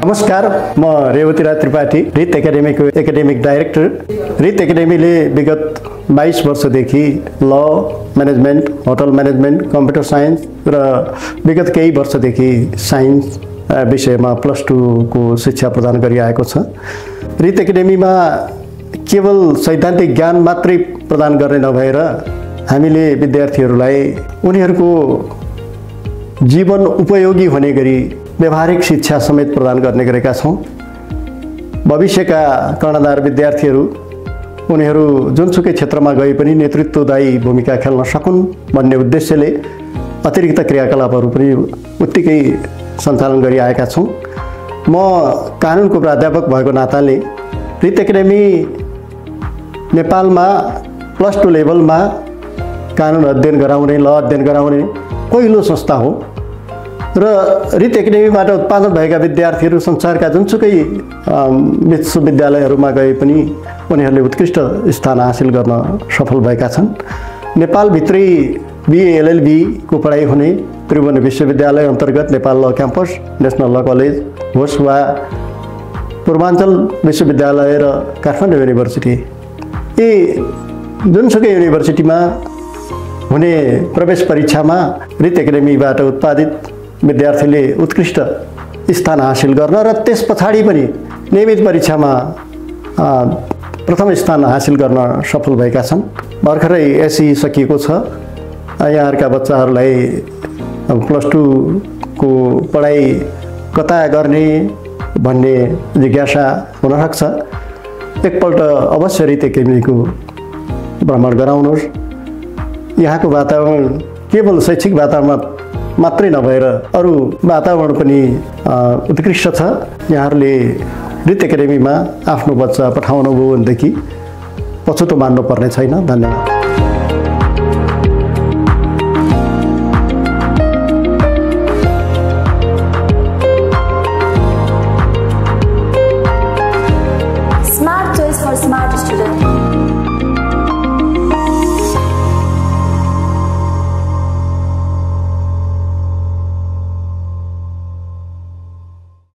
नमस्कार, म रेवतीराज त्रिपाठी, रित एकाडेमीको एकाडेमिक डाइरेक्टर। रित एकाडेमीले विगत 22 वर्षदेखि ल, management, hotel management, computer science र विगत केही वर्षदेखि साइन्स विषयमा +2 को शिक्षा प्रदान गरिआएको छ। रित एकाडेमीमा केवल सैद्धान्तिक ज्ञान मात्रै प्रदान गर्ने नभएर हामीले विद्यार्थीहरूलाई उनीहरूको जीवन उपयोगी हुने गरी व्यावहारिक शिक्षा समेत प्रदान गर्ने गरेका छौँ। भविष्यका कर्णधार विद्यार्थीहरू उनीहरू जुनसुकै क्षेत्रमा गए पनि नेतृत्वदायी भूमिका खेल्न सकुन् भन्ने उद्देश्यले अतिरिक्त क्रियाकलापहरू पनि उत्तिकै सञ्चालन गरिआएका छौँ। म कानुनको प्राध्यापक भएको नाताले रित एकाडेमी नेपालमा +2 लेभलमा कानुन अध्ययन गराउने, ल अध्ययन गराउने पहिलो संस्था हो र रित एकाडेमीबाट उत्पादन भएका विद्यार्थीहरू संसारका जुनसुकै विश्वविद्यालयहरूमा गए पनि उनीहरूले उत्कृष्ट स्थान हासिल गर्न सफल भएका छन्। नेपालभित्रै BA LLB को पढाइ हुने त्रिभुवन विश्वविद्यालय अन्तर्गत नेपाल ल क्याम्पस, नेसनल ल कलेज होस् वा पूर्वाञ्चल विश्वविद्यालय र काठमाडौँ युनिभर्सिटी, यी जुनसुकै युनिभर्सिटीमा हुने प्रवेश परीक्षामा रित एकाडेमीबाट उत्पादित विद्यार्थीले उत्कृष्ट स्थान हासिल गर्न र त्यस पछाडि पनि नियमित परीक्षामा प्रथम स्थान हासिल गर्न सफल भएका छन्। भर्खरै एसई सकिएको छ। यहाँहरूका बच्चाहरूलाई +2 को पढाइ कता गर्ने भन्ने जिज्ञासा हुनसक्छ। एकपल्ट अवश्य रित एकाडेमीको भ्रमण गराउनुहोस्। यहाँको वातावरण केवल शैक्षिक वातावरण मात्रै नभएर अरू वातावरण पनि उत्कृष्ट छ। यहाँहरूले रित एकाडेमीमा आफ्नो बच्चा पठाउनुभयो भनेदेखि पछुतो मान्नु पर्ने छैन। धन्यवाद।